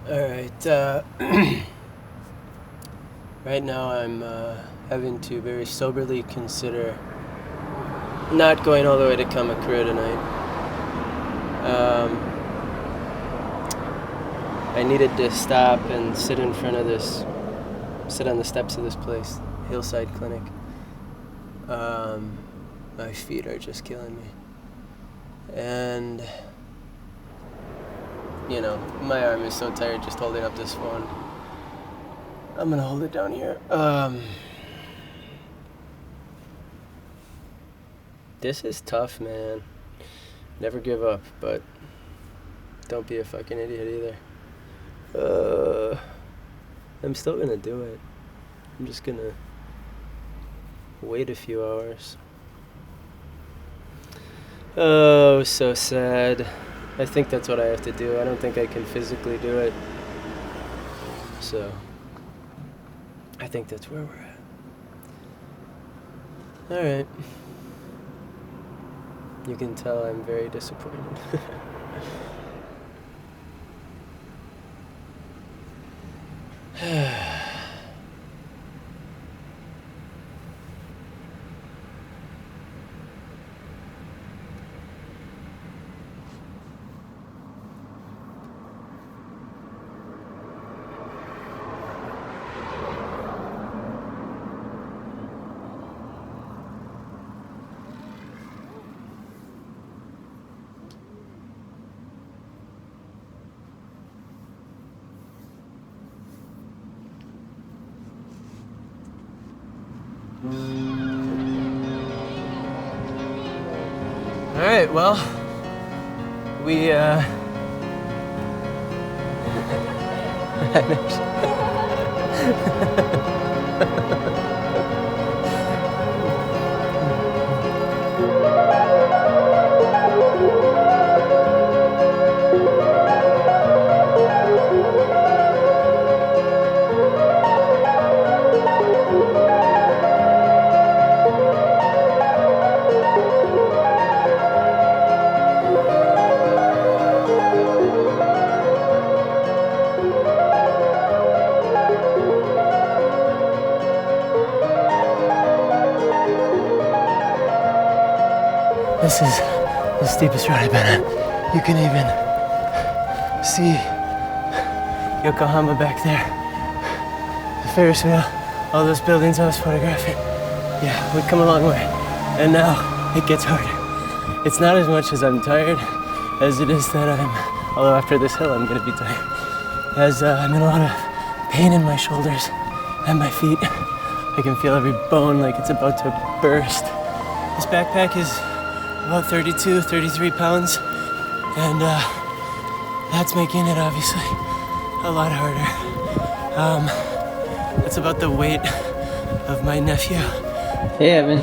Alright, right now I'm having to very soberly consider not going all the way to Kamakura tonight. I needed to stop and sit on the steps of this place, Hillside Clinic. My feet are just killing me. And, you know, my arm is so tired just holding up this phone. I'm gonna hold it down here. This is tough, man. Never give up, but don't be a fucking idiot either. I'm still gonna do it. I'm just gonna wait a few hours. Oh, so sad. I think that's what I have to do. I don't think I can physically do it. So, I think that's where we're at. Alright. You can tell I'm very disappointed. Alright, well, we, this is the steepest road I've been on. You can even see Yokohama back there. The Ferris wheel, all those buildings I was photographing. Yeah, we've come a long way. And now it gets harder. It's not as much as I'm tired as it is that although after this hill I'm gonna be tired, as I'm in a lot of pain in my shoulders and my feet. I can feel every bone like it's about to burst. This backpack is about 32, 33 pounds, and that's making it obviously a lot harder. It's about the weight of my nephew. Hey Evan,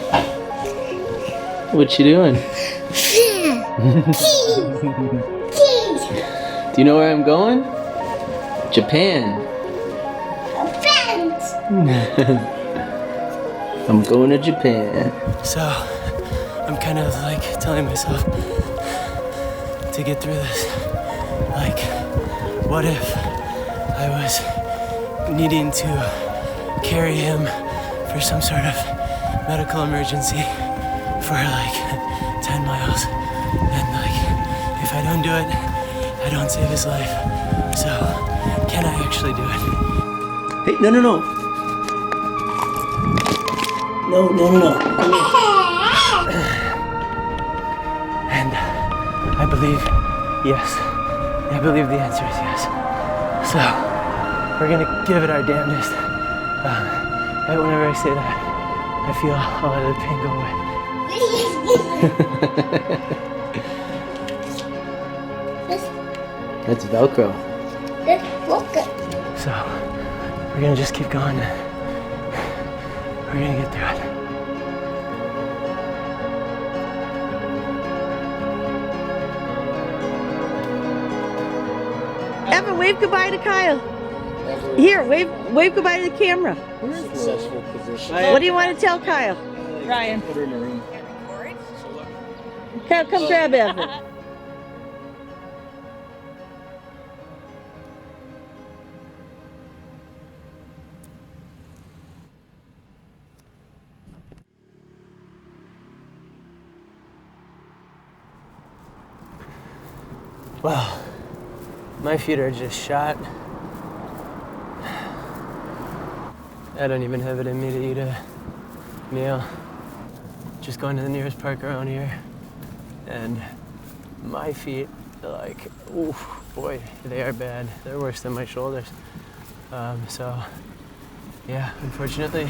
what you doing? Do you know where I'm going? Japan. I'm going to Japan. So, I'm kind of like telling myself to get through this. Like, what if I was needing to carry him for some sort of medical emergency for like 10 miles? And like, if I don't do it, I don't save his life. So, can I actually do it? Hey, no. No. Come here. And I believe, yes. I believe the answer is yes. So, we're gonna give it our damnedest. And whenever I say that, I feel all of the pain go away. That's Velcro. That's Velcro. So, we're gonna just keep going. We're gonna get through it. Evan, wave goodbye to Kyle. Here, wave goodbye to the camera. Successful position. What do you want to tell Kyle? Ryan. Put her in a room. Kyle, come grab Evan. Well, my feet are just shot. I don't even have it in me to eat a meal. Just going to the nearest park around here, and my feet are like, ooh, boy, they are bad. They're worse than my shoulders. So, yeah, unfortunately,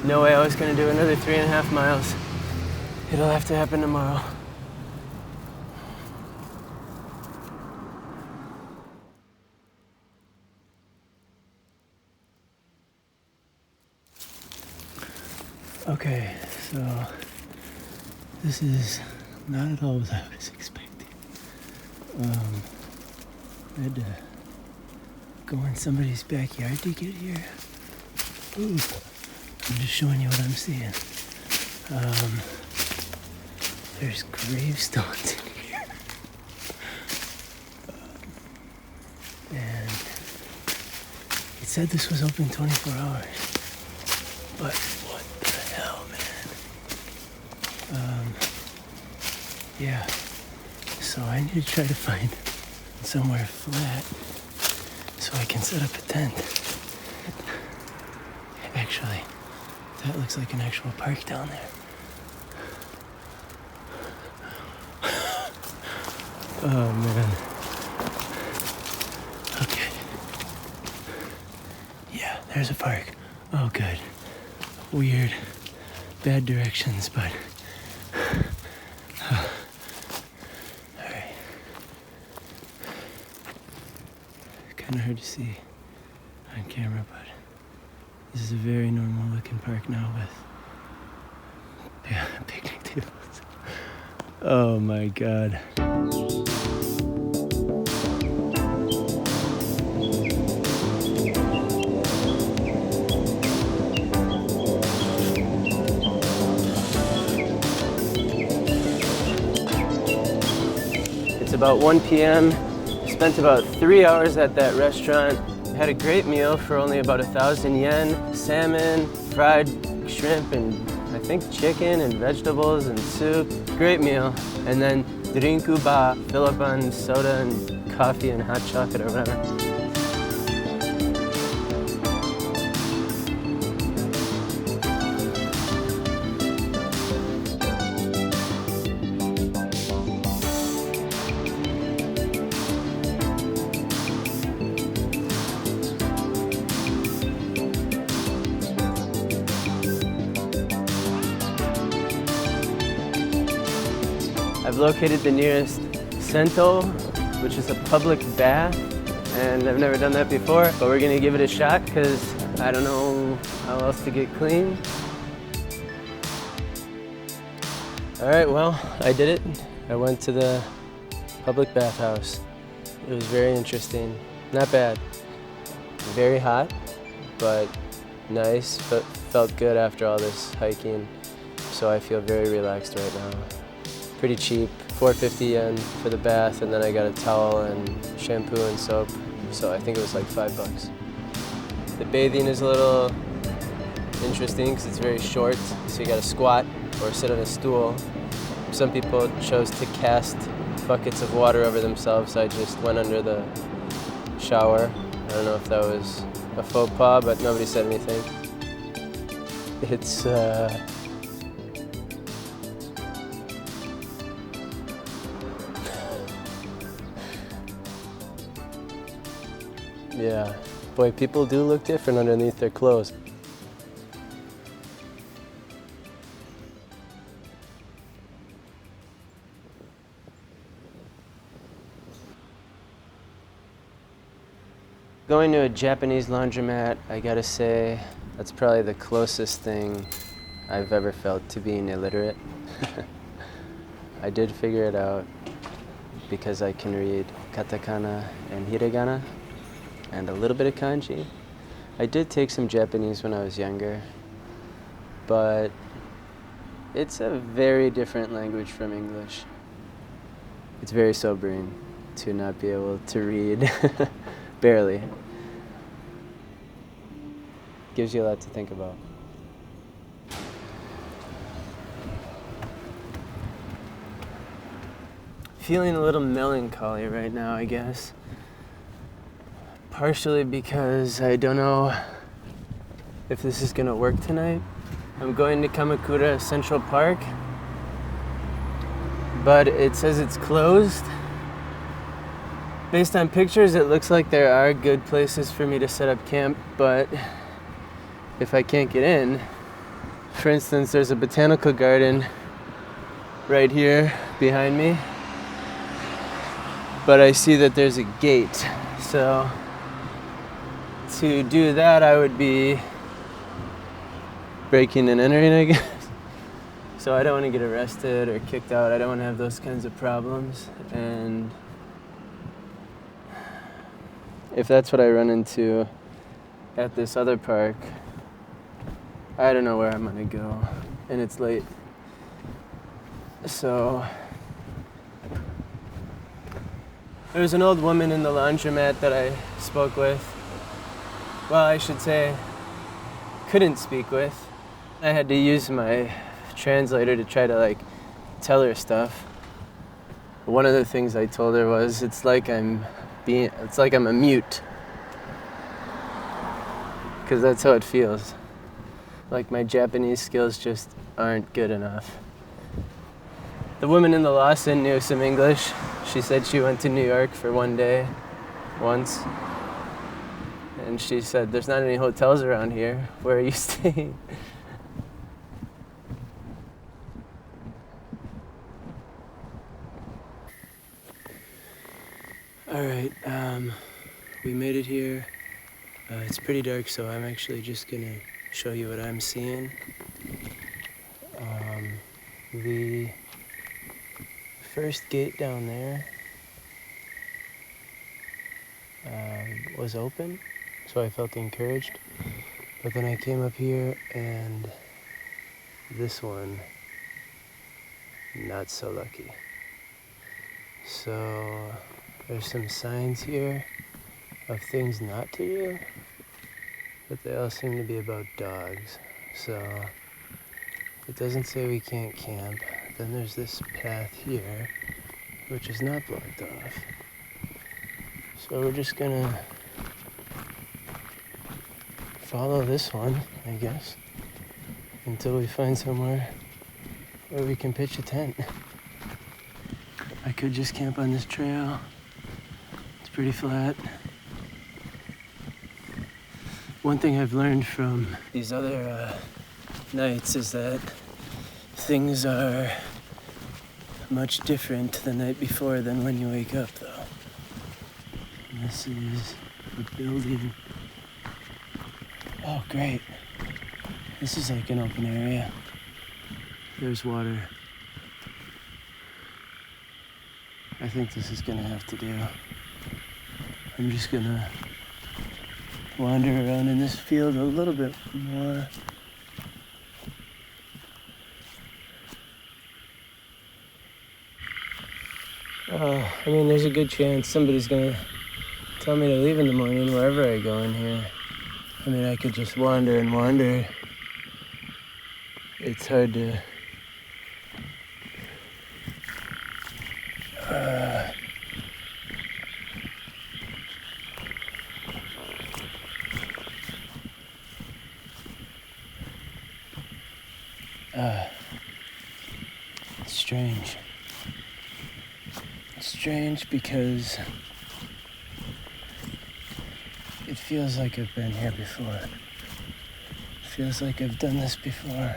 no way I was gonna do another 3.5 miles. It'll have to happen tomorrow. Okay, so this is not at all what I was expecting. I had to go in somebody's backyard to get here. Ooh, I'm just showing you what I'm seeing. There's gravestones in here. And it said this was open 24 hours. But what the hell, man? Yeah. So I need to try to find somewhere flat so I can set up a tent. Actually, that looks like an actual park down there. Oh, man. Okay. Yeah, there's a park. Oh, good. Weird. Bad directions, but... Alright. Kinda hard to see on camera, but this is a very normal looking park now with picnic tables. Oh my god. It's about 1 p.m. Spent about 3 hours at that restaurant. Had a great meal for only about 1,000 yen. Salmon, fried shrimp, and I think chicken and vegetables and soup. Great meal. And then drinku ba, fill up on soda and coffee and hot chocolate or whatever. I've located the nearest sento, which is a public bath, and I've never done that before, but we're gonna give it a shot because I don't know how else to get clean. All right, well, I did it. I went to the public bathhouse. It was very interesting. Not bad. Very hot, but nice, but felt good after all this hiking, so I feel very relaxed right now. Pretty cheap, 450 yen for the bath, and then I got a towel and shampoo and soap, so I think it was like $5. The bathing is a little interesting because it's very short, so you gotta squat or sit on a stool. Some people chose to cast buckets of water over themselves, so I just went under the shower. I don't know if that was a faux pas, but nobody said anything. It's yeah, boy, people do look different underneath their clothes. Going to a Japanese laundromat, I gotta say, that's probably the closest thing I've ever felt to being illiterate. I did figure it out because I can read katakana and hiragana and a little bit of kanji. I did take some Japanese when I was younger, but it's a very different language from English. It's very sobering to not be able to read, barely. Gives you a lot to think about. feeling a little melancholy right now, I guess. Partially because I don't know if this is gonna work tonight. I'm going to Kamakura Central Park, but it says it's closed. Based on pictures, it looks like there are good places for me to set up camp, but if I can't get in, for instance, there's a botanical garden right here behind me, but I see that there's a gate. So to do that, I would be breaking and entering, I guess. So I don't want to get arrested or kicked out. I don't want to have those kinds of problems. And if that's what I run into at this other park, I don't know where I'm gonna go, and it's late. So there was an old woman in the laundromat that I spoke with. Well, I should say, couldn't speak with. I had to use my translator to try to tell her stuff. One of the things I told her was, it's like I'm a mute. Because that's how it feels. Like my Japanese skills just aren't good enough. The woman in the Lawson knew some English. She said she went to New York for one day, once. And she said, there's not any hotels around here. Where are you staying? All right, we made it here. It's pretty dark, so I'm actually just gonna show you what I'm seeing. The first gate down there was open, so I felt encouraged. But then I came up here and this one, not so lucky. So there's some signs here of things not to do, but they all seem to be about dogs. So it doesn't say we can't camp. Then there's this path here, which is not blocked off. So we're just gonna follow this one, I guess, until we find somewhere where we can pitch a tent. I could just camp on this trail. It's pretty flat. One thing I've learned from these other nights is that things are much different the night before than when you wake up, though. And this is a building. Oh, great. This is like an open area. There's water. I think this is gonna have to do. I'm just gonna wander around in this field a little bit more. I mean, there's a good chance somebody's gonna tell me to leave in the morning wherever I go in here. I mean, I could just wander and wander. It's hard to... It's strange. It's strange because it feels like I've been here before. It feels like I've done this before.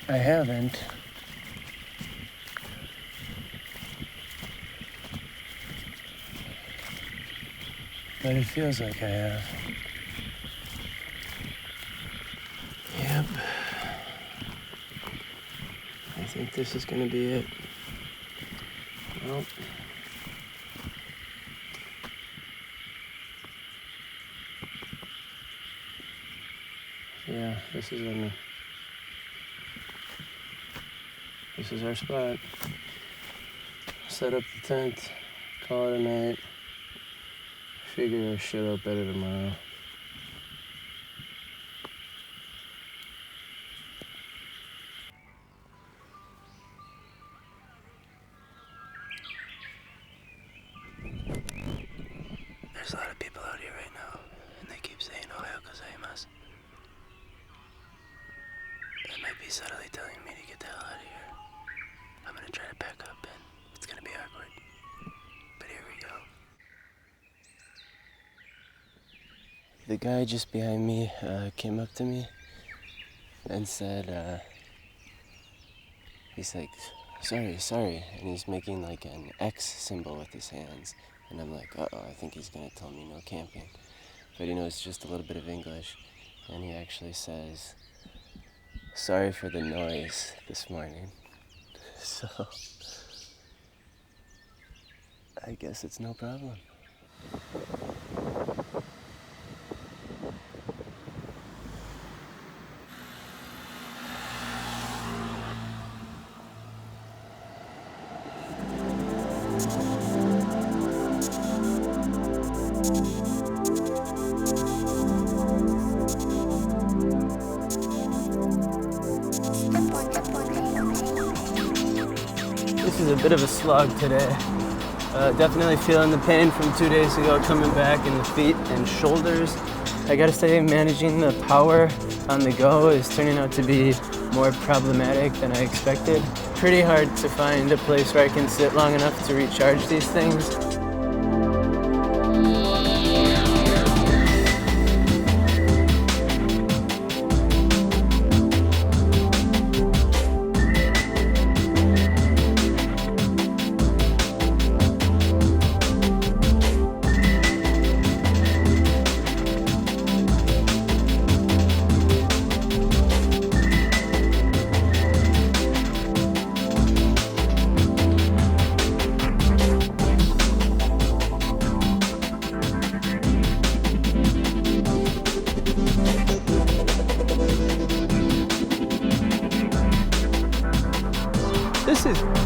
I haven't. But it feels like I have. Yep. I think this is gonna be it. Well. Yeah, this is our spot. Set up the tent, call it a night. Figure our shit out better tomorrow. There's a lot of people out here right now, and they keep saying Ohio gozaimasu. They might be subtly telling me to get the hell out of here. I'm gonna try to pack up, and it's gonna be awkward. But here we go. The guy just behind me came up to me and said, he's like, sorry, and he's making like an X symbol with his hands. And I'm like, uh-oh, I think he's gonna tell me no camping. But he knows just a little bit of English, and he actually says, sorry for the noise this morning. So, I guess it's no problem. This is a bit of a slog today. Definitely feeling the pain from 2 days ago coming back in the feet and shoulders. I gotta say, managing the power on the go is turning out to be more problematic than I expected. Pretty hard to find a place where I can sit long enough to recharge these things.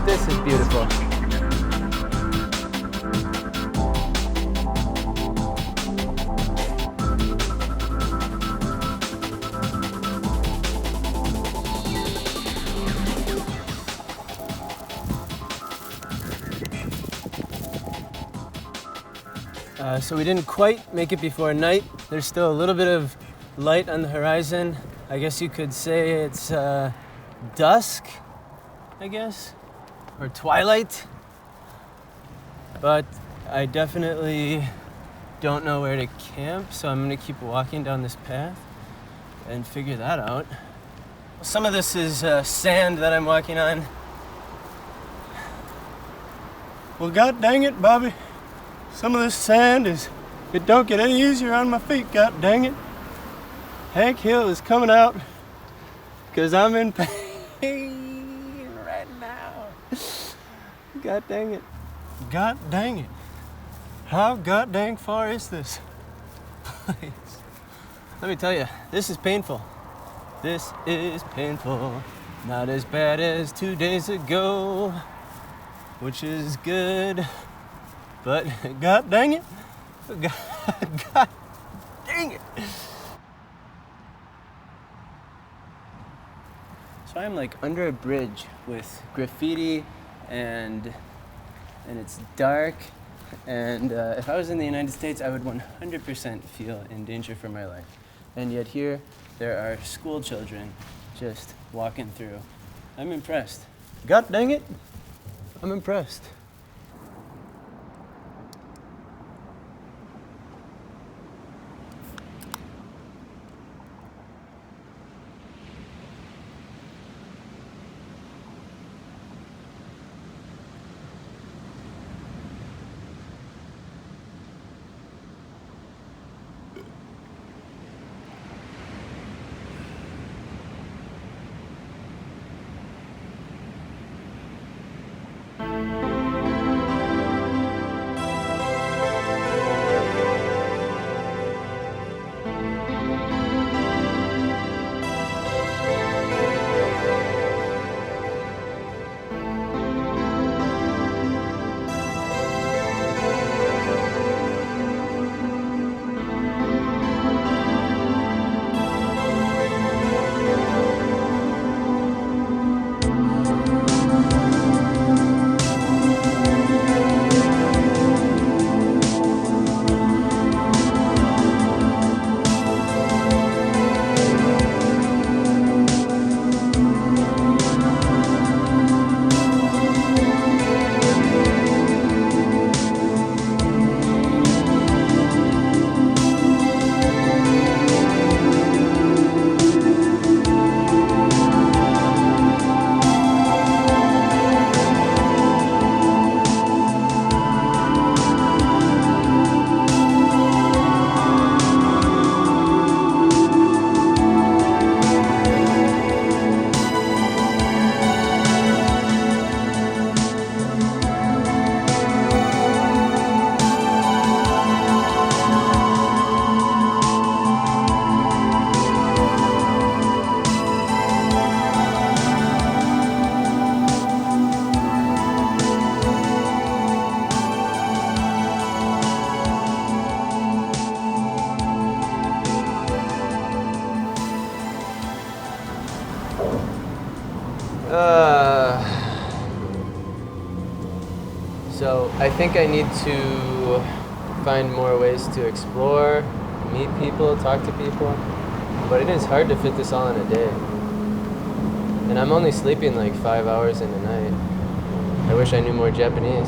This is beautiful. So we didn't quite make it before night. There's still a little bit of light on the horizon. I guess you could say it's dusk, I guess, or twilight. But I definitely don't know where to camp, so I'm gonna keep walking down this path and figure that out. Some of this is sand that I'm walking on. Well, god dang it, Bobby. Some of this sand it don't get any easier on my feet, god dang it. Hank Hill is coming out because I'm in pain right now. God dang it. God dang it. How god dang far is this? Please. Let me tell you, this is painful. This is painful. Not as bad as 2 days ago, which is good. But god dang it. God dang it. So I'm like under a bridge with graffiti and it's dark. And if I was in the United States, I would 100% feel in danger for my life. And yet here, there are school children just walking through. I'm impressed. God dang it, I'm impressed. So I think I need to find more ways to explore, meet people, talk to people. But it is hard to fit this all in a day. And I'm only sleeping like 5 hours in a night. I wish I knew more Japanese.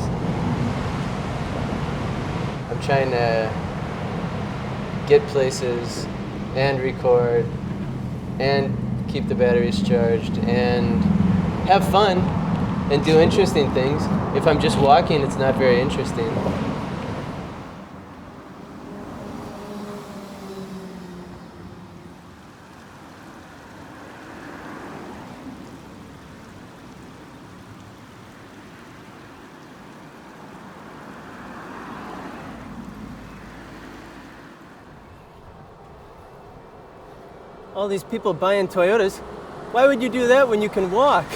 I'm trying to get places and record and keep the batteries charged and have fun and do interesting things. If I'm just walking, it's not very interesting. All these people buying Toyotas. Why would you do that when you can walk?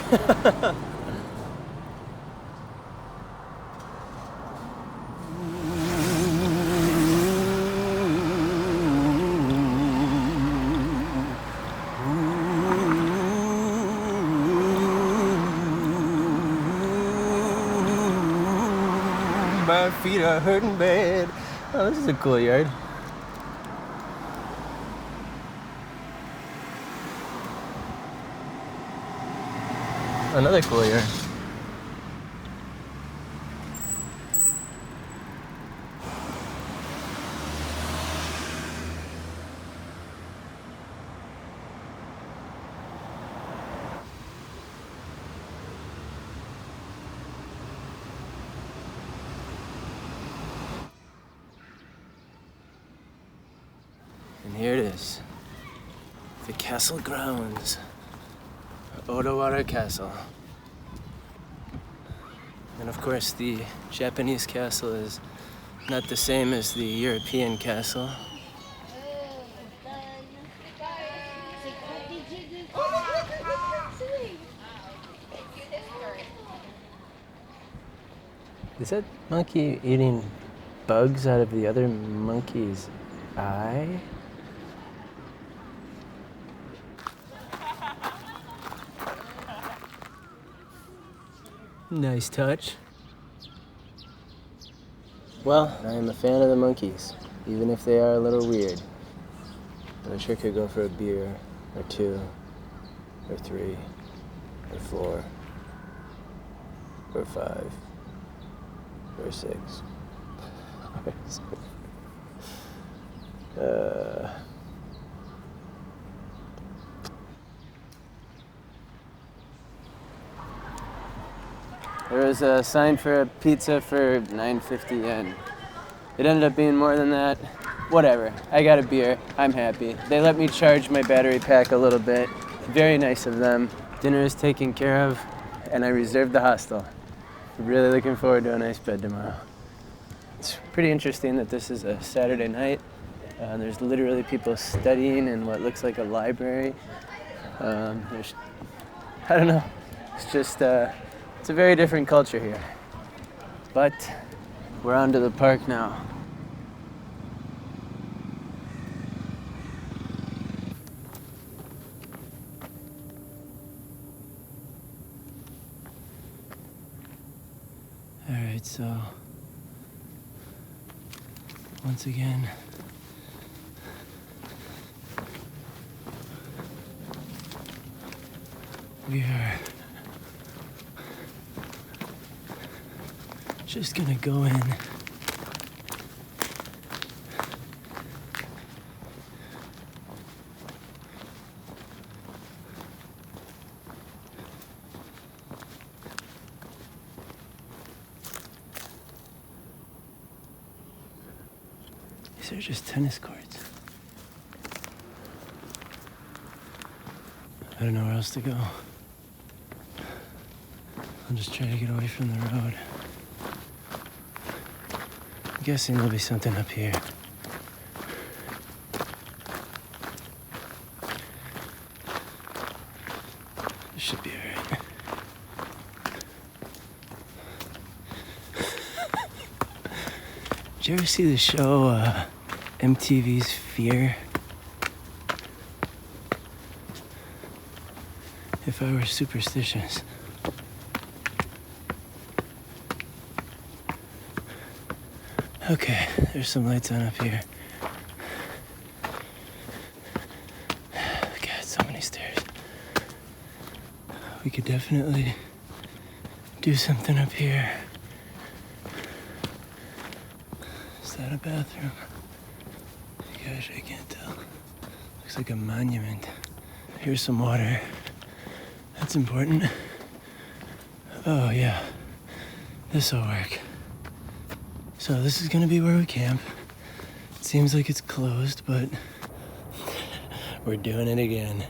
My feet are hurting bad. Oh, this is a cool yard. Another cool yard. And here it is, the castle grounds. Odawara Castle. And of course, the Japanese castle is not the same as the European castle. Is that monkey eating bugs out of the other monkey's eye? Nice touch. Well, I am a fan of the monkeys, even if they are a little weird. But I sure could go for a beer, or two, or three, or four, or five, or six. There was a sign for a pizza for 950 yen. It ended up being more than that. Whatever, I got a beer, I'm happy. They let me charge my battery pack a little bit. Very nice of them. Dinner is taken care of, and I reserved the hostel. Really looking forward to a nice bed tomorrow. It's pretty interesting that this is a Saturday night. There's literally people studying in what looks like a library. I don't know, it's just, it's a very different culture here. But we're on to the park now. All right, so once again, we are just gonna go in. These are just tennis courts. I don't know where else to go. I'll just try to get away from the road. I'm guessing there'll be something up here. This should be all right. Did you ever see the show, MTV's Fear? If I were superstitious, Okay, there's some lights on up here. God, so many stairs. We could definitely do something up here. Is that a bathroom? Gosh, I can't tell. Looks like a monument. Here's some water. That's important. Oh, yeah. This'll work. So this is gonna be where we camp. It seems like it's closed, but we're doing it again.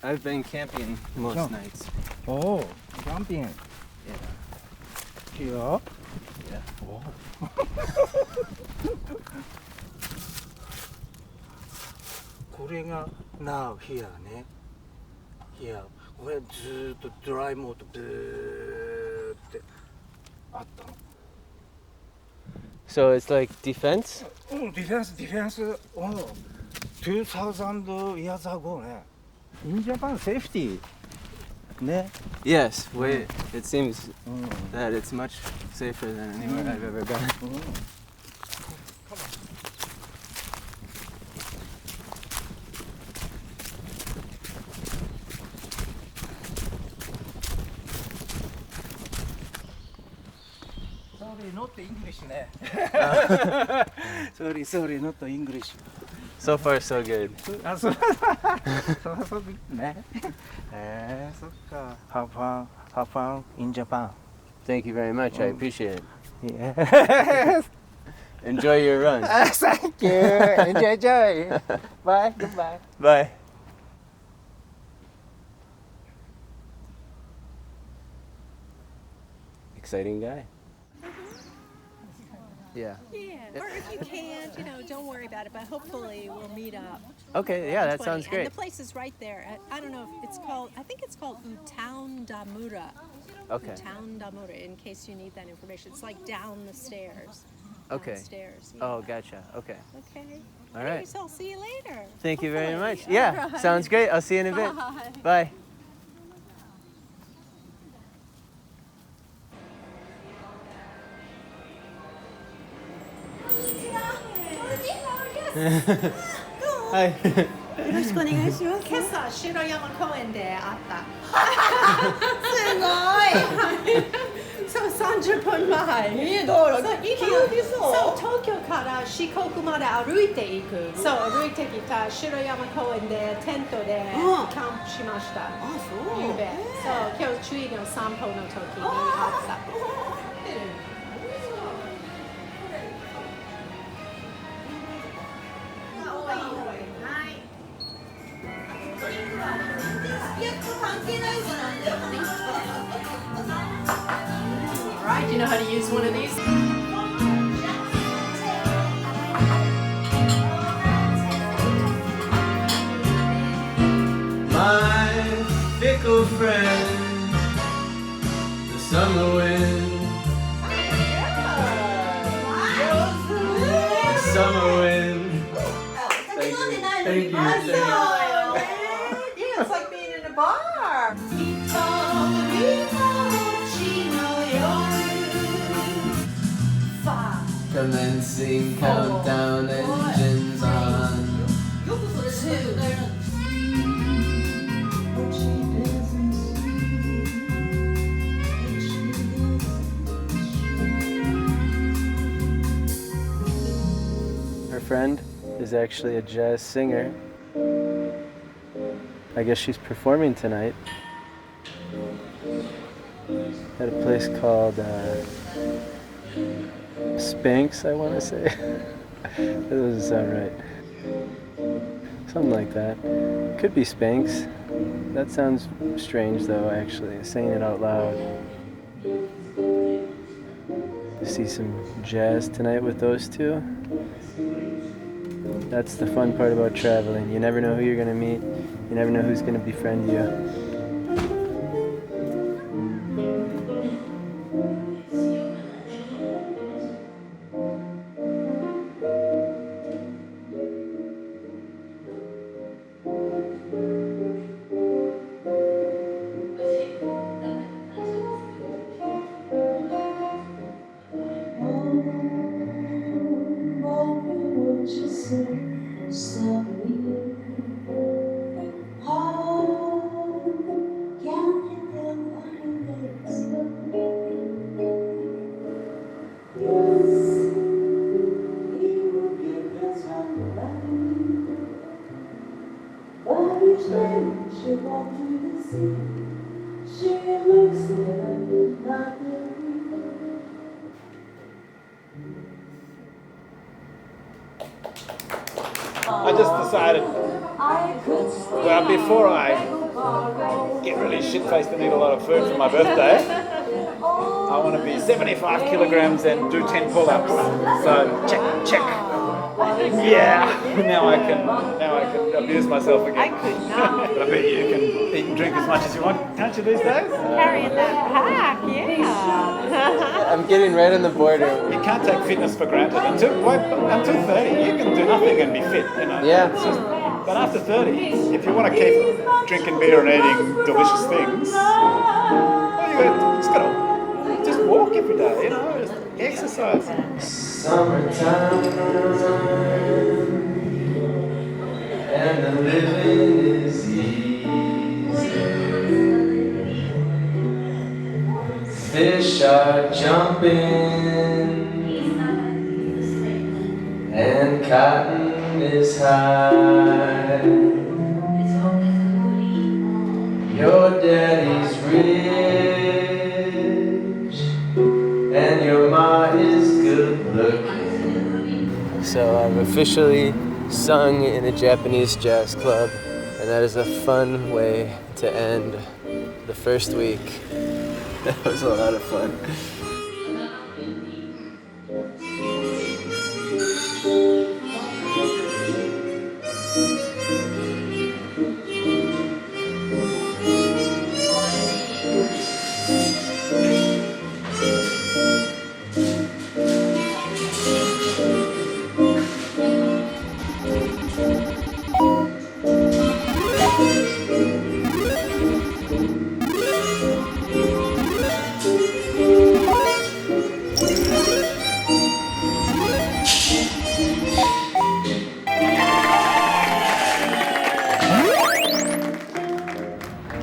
I've been camping most nights. Oh, camping. Yeah. Here? Yeah. Oh. これが now here ね。here これずーっとドライモードブーってあったの。 So it's like defense? ディフェンス。2000 years ago ね。In Japan safety ね。 Yes, wait. It seems that it's much safer than anywhere I've ever been. Sorry, not English ね。sorry, not English. So far, so good. あ、そうね。そっか。Have fun in Japan. Thank you very much. I appreciate it. Yes. Enjoy your run. Thank you. Enjoy. Bye. Goodbye. Bye. Exciting guy. Yeah. Yeah, or if you can't, don't worry about it. But hopefully we'll meet up. Okay, yeah, that 20. sounds great. And the place is right there. I don't know if it's called. I think it's called Damura. Okay. Damura. In case you need that information, it's like down the stairs. Okay. Downstairs. Oh, yeah. gotcha. Okay. Okay. All right. So I'll see you later. Thank you very Hopefully. much. Yeah, All right. sounds great. I'll see you in a bit. Bye. Bye. Hi. よろしくお願いします。今朝白山公園で会った。すごい。そう30分前。道路。そう東京から四国まで歩いていく。そう歩いてきた白山公園でテントでキャンプしました。あ、そう。ゆうべ。そう今日注意の散歩の時に会った。Alright, do you know how to use one of these? My fickle friend, the summer wind. The summer wind. Thank you. Thank you. Yeah, it's like being in a bar. Commencing countdown, engines on. Her friend is actually a jazz singer. I guess she's performing tonight at a place called Spanx, I want to say. That doesn't sound right. Something like that. Could be Spanx. That sounds strange though, actually, saying it out loud. See some jazz tonight with those two. That's the fun part about traveling. You never know who you're going to meet. You never know who's going to befriend you. I just decided, well, before I get really shit-faced and eat a lot of food for my birthday, I want to be 75 kilograms and do 10 pull-ups. So check. Yeah. Now I can abuse myself again. I could not. But I bet you can eat and drink as much as you want, can't you, these days? Carrying that pack, yeah. I'm getting right on the border. You can't take fitness for granted. Until 30, you can do nothing and be fit, you know. Yeah. It's just, but after 30, if you want to keep drinking beer and eating delicious things, well, just walk every day, you know, just exercise. Summertime and the living is easy. Fish are jumping and cotton is high. Your daddy's rich and your ma is good looking. So I've officially sung in a Japanese jazz club, and that is a fun way to end the first week. That was a lot of fun.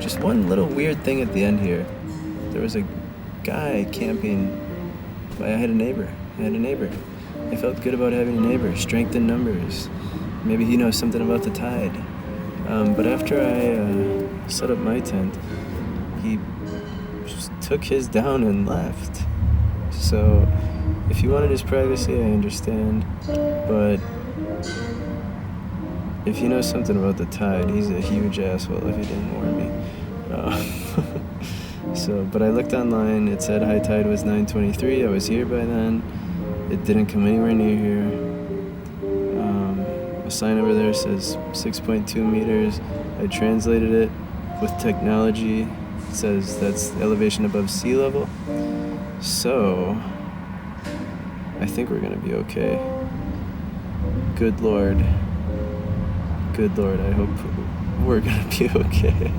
Just one little weird thing at the end here. There was a guy camping. I had a neighbor. I felt good about having a neighbor. Strength in numbers. Maybe he knows something about the tide. But after I set up my tent, he just took his down and left. So if you wanted his privacy, I understand. But if he knows something about the tide, he's a huge asshole if he didn't warn me. But I looked online, it said high tide was 9:23, I was here by then. It didn't come anywhere near here. A sign over there says 6.2 meters. I translated it with technology. It says that's elevation above sea level. So, I think we're gonna be okay. Good Lord, I hope we're gonna be okay.